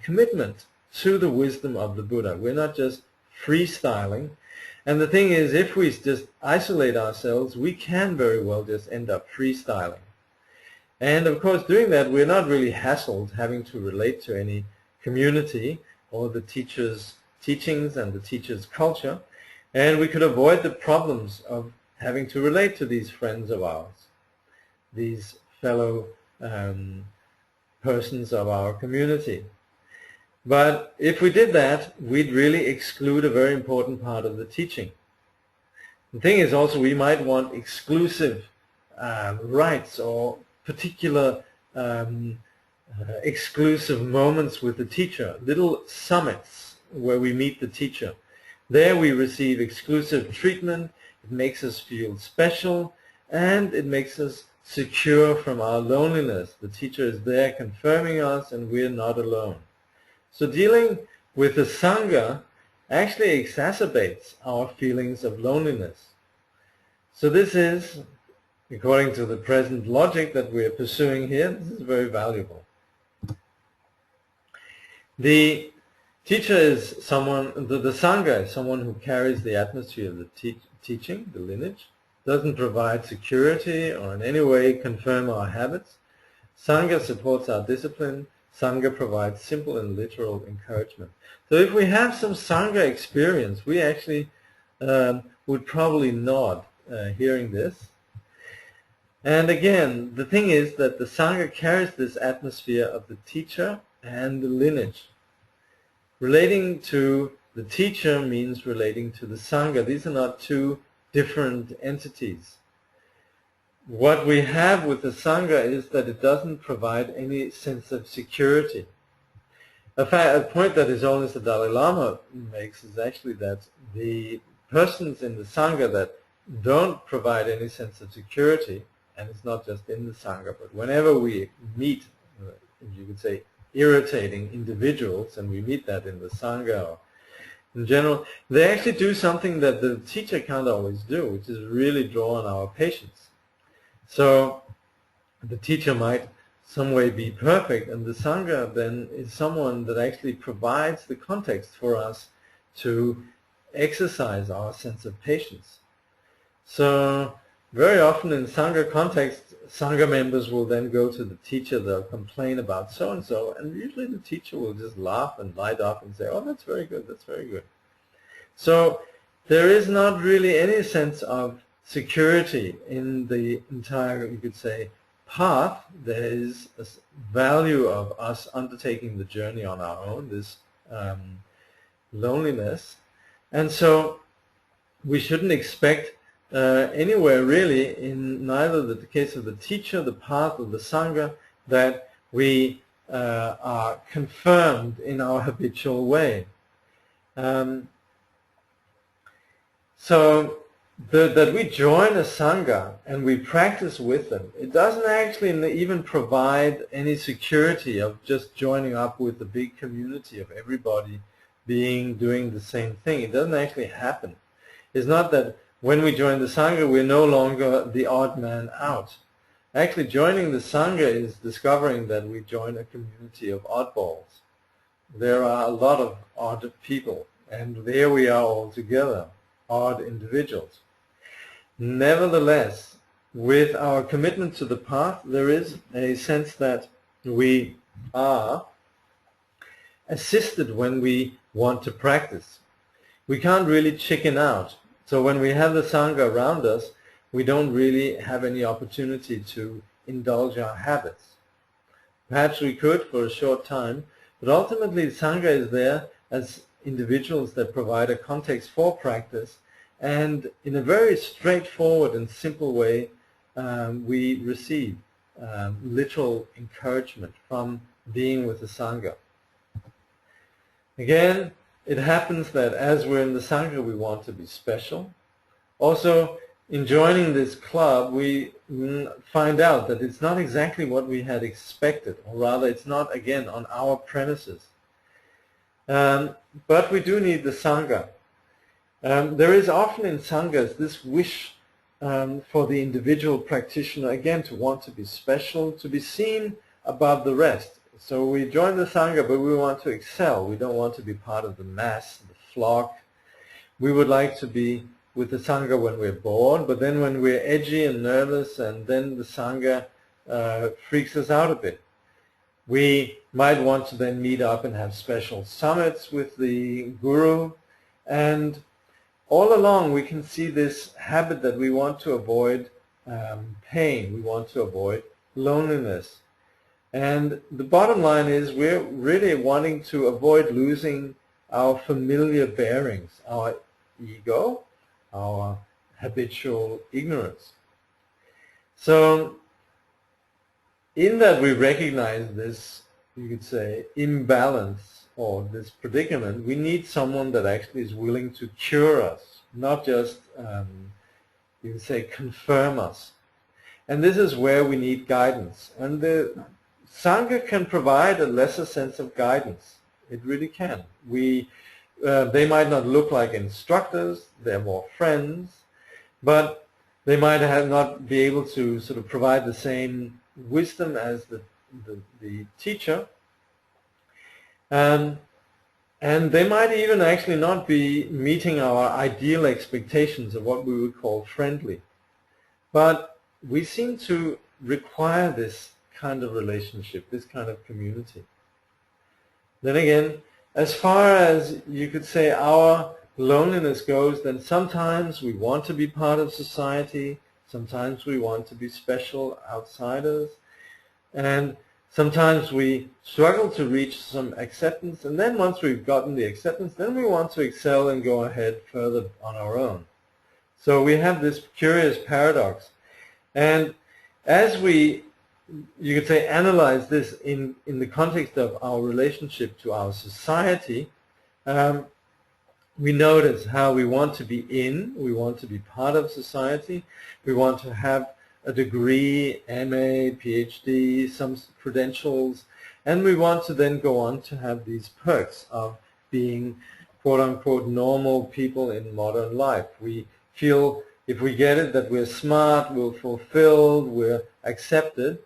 commitment to the wisdom of the Buddha. We're not just freestyling. And the thing is, if we just isolate ourselves, we can very well just end up freestyling. And of course, doing that, we're not really hassled having to relate to any community or the teacher's teachings and the teacher's culture. And we could avoid the problems of having to relate to these friends of ours, these fellow persons of our community. But if we did that, we'd really exclude a very important part of the teaching. The thing is also, we might want exclusive rites or particular exclusive moments with the teacher, little summits where we meet the teacher. There we receive exclusive treatment. It makes us feel special, and it makes us secure from our loneliness. The teacher is there confirming us, and we're not alone. So dealing with the Sangha actually exacerbates our feelings of loneliness. So this is, according to the present logic that we are pursuing here, this is very valuable. The teacher is someone, the Sangha is someone who carries the atmosphere of the teaching, the lineage, doesn't provide security or in any way confirm our habits. Sangha supports our discipline. Sangha provides simple and literal encouragement. So if we have some Sangha experience, we actually would probably nod hearing this. And again, the thing is that the Sangha carries this atmosphere of the teacher and the lineage. Relating to the teacher means relating to the Sangha. These are not two different entities. What we have with the Sangha is that it doesn't provide any sense of security. A point that His Holiness the Dalai Lama makes is actually that the persons in the Sangha that don't provide any sense of security, and it's not just in the Sangha, but whenever we meet, you could say, irritating individuals, and we meet that in the Sangha or in general, they actually do something that the teacher can't always do, which is really draw on our patience. So the teacher might some way be perfect, and the Sangha then is someone that actually provides the context for us to exercise our sense of patience. So very often in Sangha context, Sangha members will then go to the teacher, they'll complain about so-and-so, and usually the teacher will just laugh and light up and say, oh, that's very good, that's very good. So there is not really any sense of security in the entire, you could say, path. There is a value of us undertaking the journey on our own, this loneliness. And so we shouldn't expect anywhere really, in neither the case of the teacher, the path, or the Sangha, that we are confirmed in our habitual way. So that we join a Sangha and we practice with them, it doesn't actually even provide any security of just joining up with the big community of everybody doing the same thing. It doesn't actually happen. It's not that when we join the Sangha, we're no longer the odd man out. Actually, joining the Sangha is discovering that we join a community of oddballs. There are a lot of odd people, and there we are all together, odd individuals. Nevertheless, with our commitment to the path, there is a sense that we are assisted when we want to practice. We can't really chicken out. So when we have the Sangha around us, we don't really have any opportunity to indulge our habits. Perhaps we could for a short time, but ultimately Sangha is there as individuals that provide a context for practice, and in a very straightforward and simple way we receive literal encouragement from being with the Sangha. Again, it happens that as we're in the Sangha, we want to be special. Also, in joining this club, we find out that it's not exactly what we had expected, or rather it's not, again, on our premises. But we do need the Sangha. There is often in Sanghas this wish for the individual practitioner, again, to want to be special, to be seen above the rest. So we join the Sangha, but we want to excel. We don't want to be part of the mass, the flock. We would like to be with the Sangha when we're bored, but then when we're edgy and nervous, and then the Sangha freaks us out a bit. We might want to then meet up and have special summits with the Guru, and all along we can see this habit that we want to avoid pain, we want to avoid loneliness. And the bottom line is we're really wanting to avoid losing our familiar bearings, our ego, our habitual ignorance. So in that we recognize this, you could say, imbalance or this predicament, we need someone that actually is willing to cure us, not just, you could say, confirm us. And this is where we need guidance. And the Sangha can provide a lesser sense of guidance. It really can. They might not look like instructors, they're more friends, but they might not be able to sort of provide the same wisdom as the teacher. And they might even actually not be meeting our ideal expectations of what we would call friendly. But we seem to require this kind of relationship, this kind of community. Then again, as far as you could say our loneliness goes, then sometimes we want to be part of society, sometimes we want to be special outsiders, and sometimes we struggle to reach some acceptance, and then once we've gotten the acceptance, then we want to excel and go ahead further on our own. So we have this curious paradox. And as we, you could say, analyze this in the context of our relationship to our society, we notice how we want to be we want to be part of society, we want to have a degree, MA, PhD, some credentials, and we want to then go on to have these perks of being quote-unquote normal people in modern life. We feel if we get it that we're smart, we're fulfilled, we're accepted.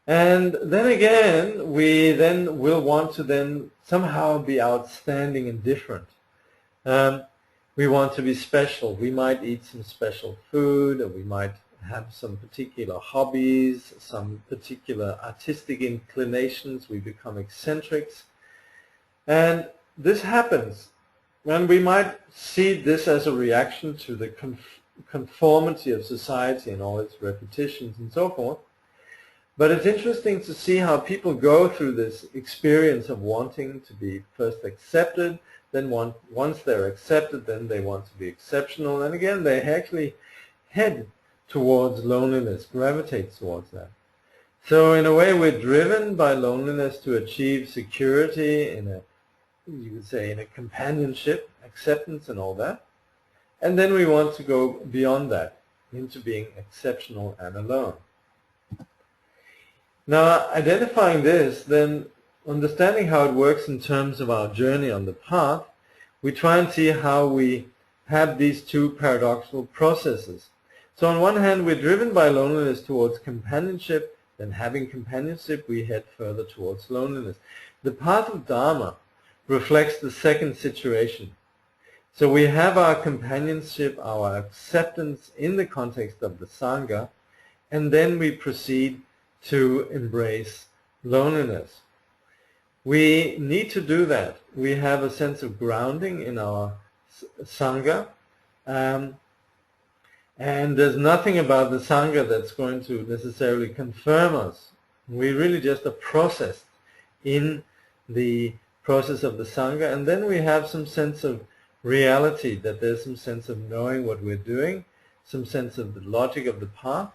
And then again, we then will want to then somehow be outstanding and different. We want to be special. We might eat some special food, or we might have some particular hobbies, some particular artistic inclinations. We become eccentrics. And this happens. And we might see this as a reaction to the conformity of society and all its repetitions and so forth. But it's interesting to see how people go through this experience of wanting to be first accepted, then once they're accepted, then they want to be exceptional, and again they actually head towards loneliness, gravitate towards that. So in a way we're driven by loneliness to achieve security in a, you could say, in a companionship, acceptance and all that. And then we want to go beyond that, into being exceptional and alone. Now, identifying this, then understanding how it works in terms of our journey on the path, we try and see how we have these two paradoxical processes. So on one hand, we're driven by loneliness towards companionship, then having companionship, we head further towards loneliness. The path of Dharma reflects the second situation. So we have our companionship, our acceptance in the context of the Sangha, and then we proceed to embrace loneliness. We need to do that. We have a sense of grounding in our Sangha, and there's nothing about the Sangha that's going to necessarily confirm us. We really just are processed in the process of the Sangha, and then we have some sense of reality, that there's some sense of knowing what we're doing, some sense of the logic of the path,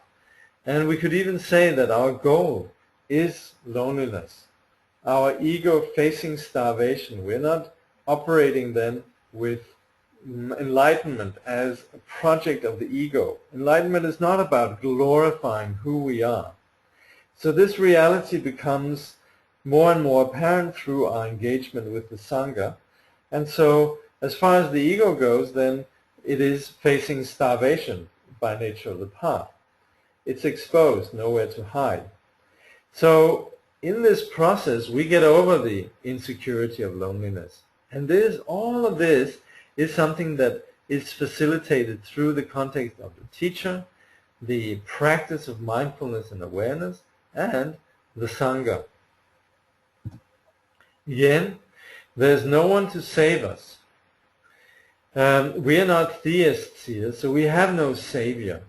and we could even say that our goal is loneliness. Our ego facing starvation. We're not operating then with enlightenment as a project of the ego. Enlightenment is not about glorifying who we are. So this reality becomes more and more apparent through our engagement with the Sangha. And so as far as the ego goes, then it is facing starvation by nature of the path. It's exposed, nowhere to hide. So in this process, we get over the insecurity of loneliness. And all of this is something that is facilitated through the context of the teacher, the practice of mindfulness and awareness, and the Sangha. Again, there's no one to save us. We are not theists here, so we have no savior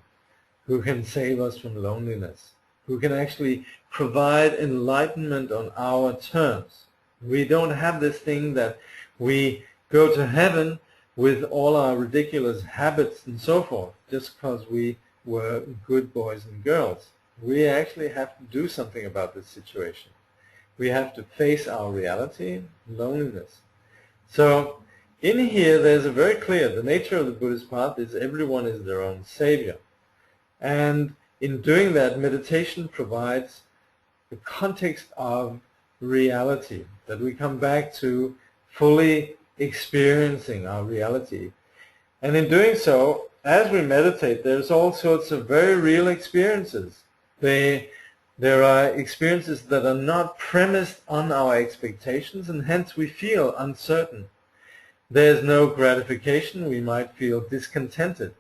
who can save us from loneliness, who can actually provide enlightenment on our terms. We don't have this thing that we go to heaven with all our ridiculous habits and so forth, just because we were good boys and girls. We actually have to do something about this situation. We have to face our reality, loneliness. So in here there's a very clear, the nature of the Buddhist path is everyone is their own savior. And in doing that, meditation provides the context of reality, that we come back to fully experiencing our reality. And in doing so, as we meditate, there's all sorts of very real experiences. There are experiences that are not premised on our expectations, and hence we feel uncertain. There's no gratification, we might feel discontented.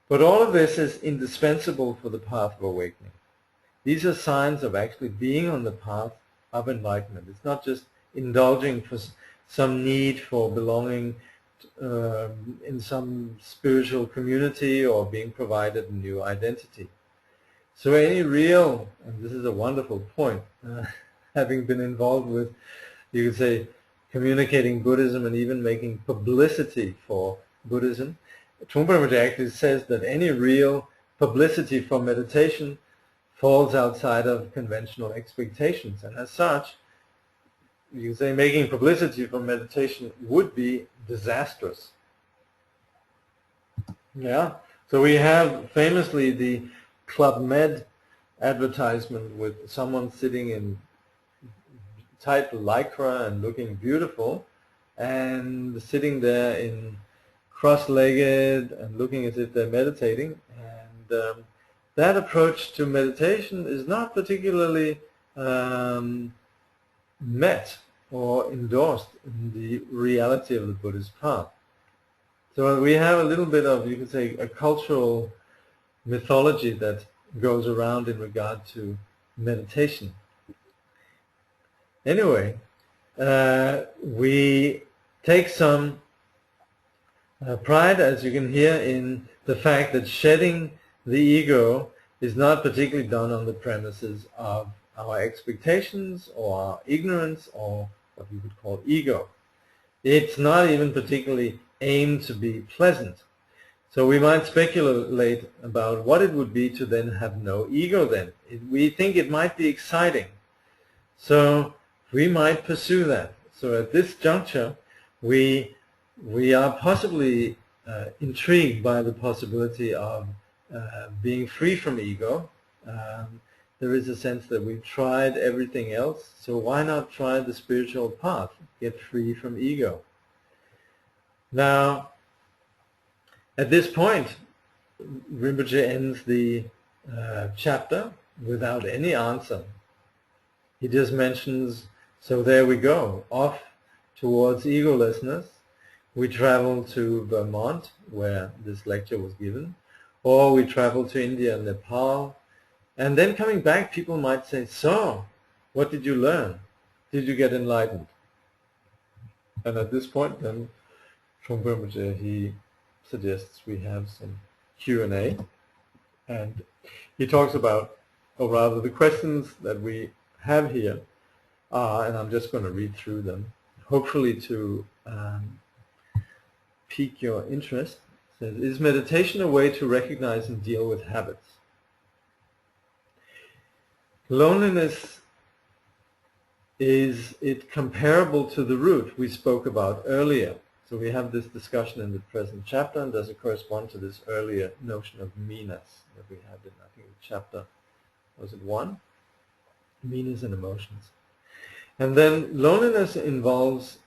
But all of this is indispensable for the path of awakening. These are signs of actually being on the path of enlightenment. It's not just indulging for some need for belonging in some spiritual community or being provided a new identity. So any real, and this is a wonderful point, having been involved with, you could say, communicating Buddhism and even making publicity for Buddhism, Trungpa Rinpoche actually says that any real publicity for meditation falls outside of conventional expectations, and as such, you could say making publicity for meditation would be disastrous. Yeah, so we have famously the Club Med advertisement with someone sitting in tight lycra and looking beautiful, and sitting there in cross-legged and looking as if they're meditating, and that approach to meditation is not particularly met or endorsed in the reality of the Buddhist path. So we have a little bit of, you could say, a cultural mythology that goes around in regard to meditation. Anyway, we take some pride, as you can hear, in the fact that shedding the ego is not particularly done on the premises of our expectations or our ignorance or what we would call ego. It's not even particularly aimed to be pleasant. So we might speculate about what it would be to then have no ego then. We think it might be exciting. So we might pursue that. So at this juncture, we are possibly intrigued by the possibility of being free from ego. There is a sense that we've tried everything else, so why not try the spiritual path, get free from ego? Now, at this point, Rinpoche ends the chapter without any answer. He just mentions, so there we go, off towards egolessness. We travel to Vermont, where this lecture was given, or we travel to India and Nepal. And then coming back, people might say, so, what did you learn? Did you get enlightened? And at this point, then, Trungpa Rinpoche, he suggests we have some Q&A. And he talks about, or rather the questions that we have here are, and I'm just going to read through them, hopefully to pique your interest. It says, is meditation a way to recognize and deal with habits? Loneliness, is it comparable to the root we spoke about earlier? So we have this discussion in the present chapter, and does it correspond to this earlier notion of me-ness that we had in, I think, chapter, was it 1? Me-ness and emotions. And then loneliness involves,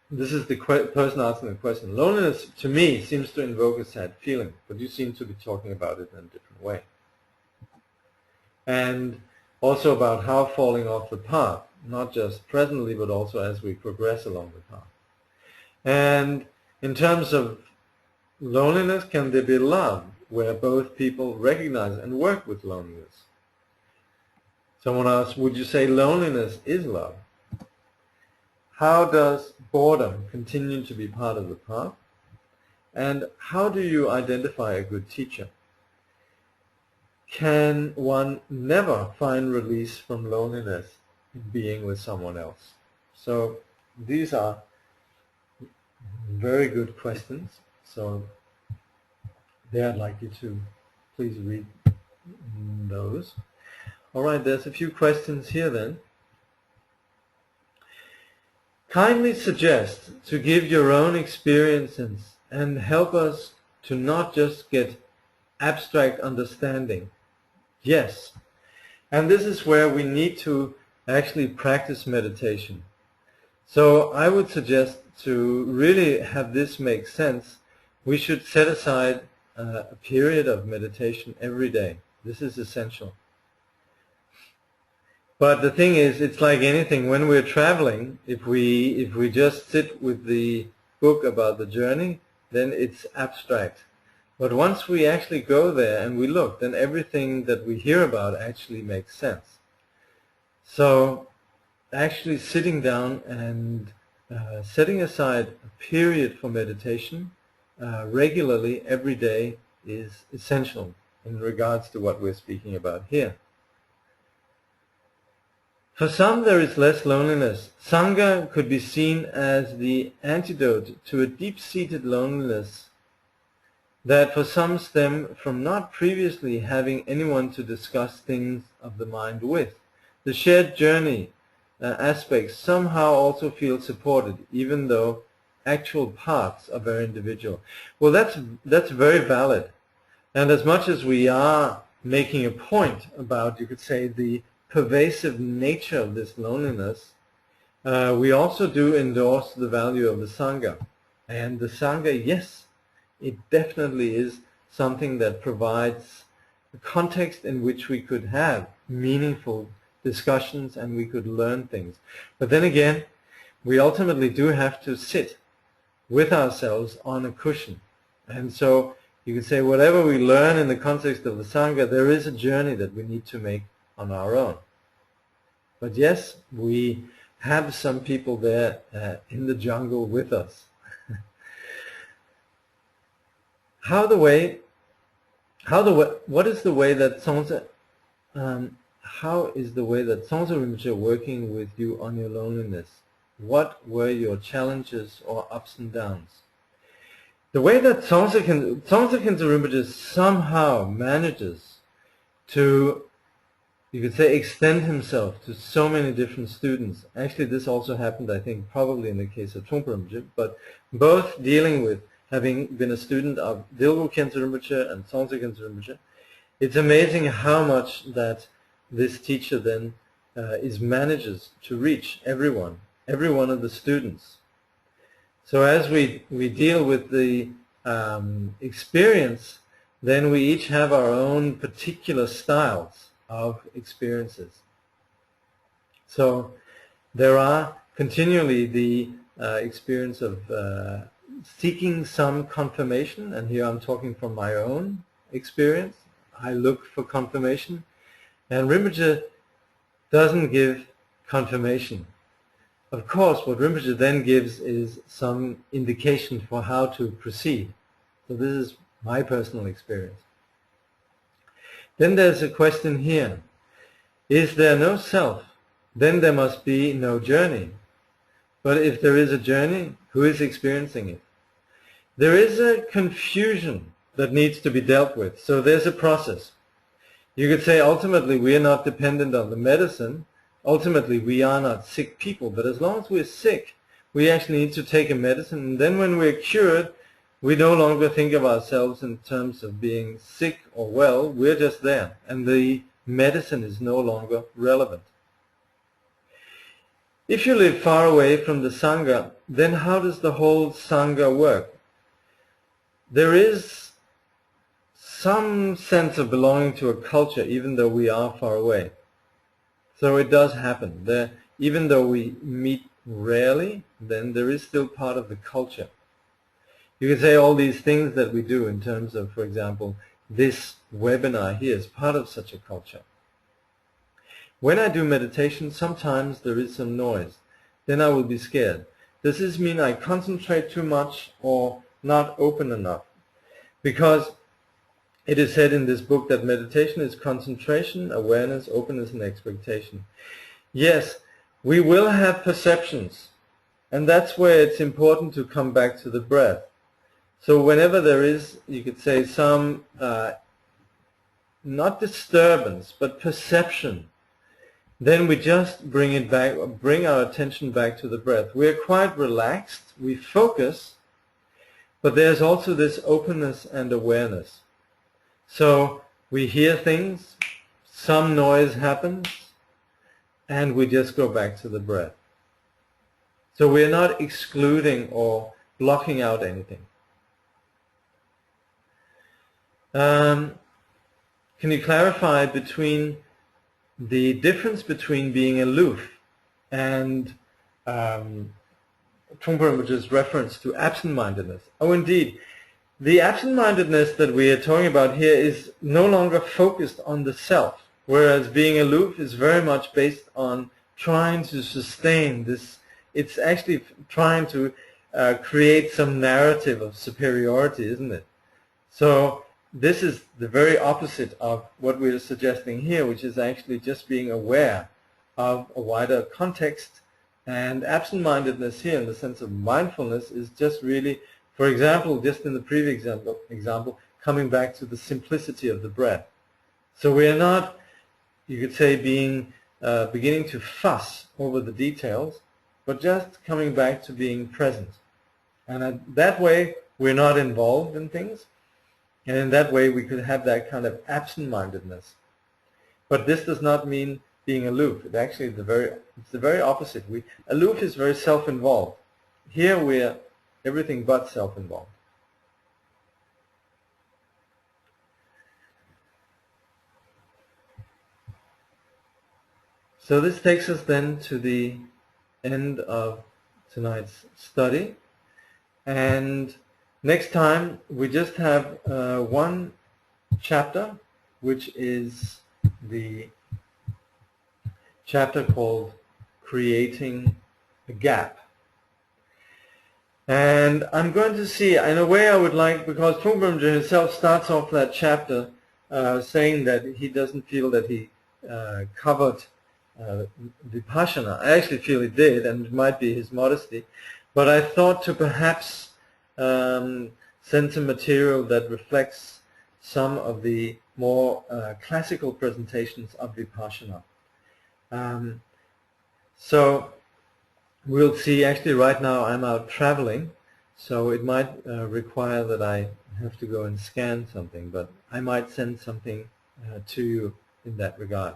this is the person asking the question, loneliness to me seems to invoke a sad feeling, but you seem to be talking about it in a different way. And also about how falling off the path, not just presently, but also as we progress along the path. And in terms of loneliness, can there be love, where both people recognize and work with loneliness? Someone asks, would you say loneliness is love? How does boredom continue to be part of the path? And how do you identify a good teacher? Can one never find release from loneliness in being with someone else? So these are very good questions. So there I'd like you to please read those. All right, there's a few questions here then. Kindly suggest to give your own experiences and help us to not just get abstract understanding. Yes, and this is where we need to actually practice meditation. So I would suggest to really have this make sense, we should set aside a period of meditation every day. This is essential. But the thing is, it's like anything. When we're traveling, if we just sit with the book about the journey, then it's abstract. But once we actually go there and we look, then everything that we hear about actually makes sense. So actually sitting down and setting aside a period for meditation regularly every day is essential in regards to what we're speaking about here. For some there is less loneliness. Sangha could be seen as the antidote to a deep-seated loneliness that for some stem from not previously having anyone to discuss things of the mind with. The shared journey aspects somehow also feel supported, even though actual paths are very individual. Well, that's very valid. And as much as we are making a point about, you could say, the pervasive nature of this loneliness, we also do endorse the value of the Sangha. And the Sangha, yes, it definitely is something that provides a context in which we could have meaningful discussions and we could learn things. But then again, we ultimately do have to sit with ourselves on a cushion. And so you could say whatever we learn in the context of the Sangha, there is a journey that we need to make on our own. But yes, we have some people there in the jungle with us. What is the way that Songtse, how is the way that Songtse Rinpoche working with you on your loneliness? What were your challenges or ups and downs? The way that Songtse Rinpoche somehow manages to, you could say, extend himself to so many different students. Actually, this also happened, I think, probably in the case of Trungpa Rinpoche, but both dealing with having been a student of Dilgo Khyentse Rinpoche and Songtse Khyentse Rinpoche. It's amazing how much that this teacher then manages to reach every one of the students. So as we deal with the experience, then we each have our own particular styles of experiences. So there are continually the experience of seeking some confirmation, and here I'm talking from my own experience. I look for confirmation, and Rinpoche doesn't give confirmation. Of course, what Rinpoche then gives is some indication for how to proceed. So this is my personal experience. Then there's a question here. Is there no self? Then there must be no journey. But if there is a journey, who is experiencing it? There is a confusion that needs to be dealt with. So there's a process. You could say ultimately we are not dependent on the medicine. Ultimately we are not sick people. But as long as we're sick, we actually need to take a medicine. And then when we're cured, we no longer think of ourselves in terms of being sick or well. We're just there. And the medicine is no longer relevant. If you live far away from the Sangha, then how does the whole Sangha work? There is some sense of belonging to a culture even though we are far away. So it does happen. Even though we meet rarely, then there is still part of the culture. You can say all these things that we do in terms of, for example, this webinar here is part of such a culture. When I do meditation, sometimes there is some noise. Then I will be scared. Does this mean I concentrate too much or not open enough? Because it is said in this book that meditation is concentration, awareness, openness, and expectation. Yes, we will have perceptions, and that's where it's important to come back to the breath. So whenever there is, you could say, some not disturbance, but perception, then we just bring it back, bring our attention back to the breath. We are quite relaxed, we focus, but there's also this openness and awareness. So we hear things, some noise happens, and we just go back to the breath. So we're not excluding or blocking out anything. Can you clarify between the difference between being aloof and Trungpa Rinpoche's reference to absent-mindedness? Oh, indeed. The absent-mindedness that we are talking about here is no longer focused on the self, whereas being aloof is very much based on trying to sustain this. It's actually trying to create some narrative of superiority, isn't it? So this is the very opposite of what we're suggesting here, which is actually just being aware of a wider context. And absent-mindedness here, in the sense of mindfulness, is just really, for example, just in the previous example, coming back to the simplicity of the breath. So we are not, you could say, beginning to fuss over the details, but just coming back to being present. And that way, we're not involved in things. And in that way, we could have that kind of absent-mindedness. But this does not mean being aloof. It actually is it's the very opposite. Aloof is very self-involved. Here we're everything but self-involved. So this takes us then to the end of tonight's study. And next time, we just have one chapter, which is the chapter called Creating a Gap. And I'm going to see, in a way I would like, because Trungpa Rinpoche himself starts off that chapter saying that he doesn't feel that he covered Vipassana. I actually feel he did, and it might be his modesty. But I thought to perhaps send some material that reflects some of the more classical presentations of Vipassana. So we'll see. Actually, right now I'm out traveling, so it might require that I have to go and scan something, but I might send something to you in that regard.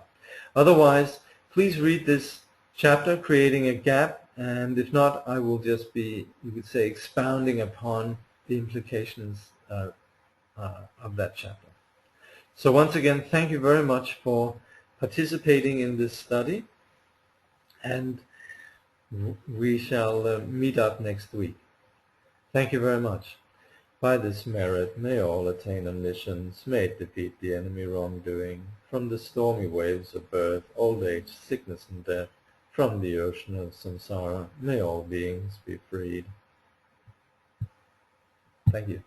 Otherwise, please read this chapter, Creating a Gap, and if not, I will just be, you could say, expounding upon the implications of that chapter. So once again, thank you very much for participating in this study, and we shall meet up next week. Thank you very much. By this merit, may all attain omniscience, may it defeat the enemy wrongdoing, from the stormy waves of birth, old age, sickness and death, from the ocean of samsara, may all beings be freed. Thank you.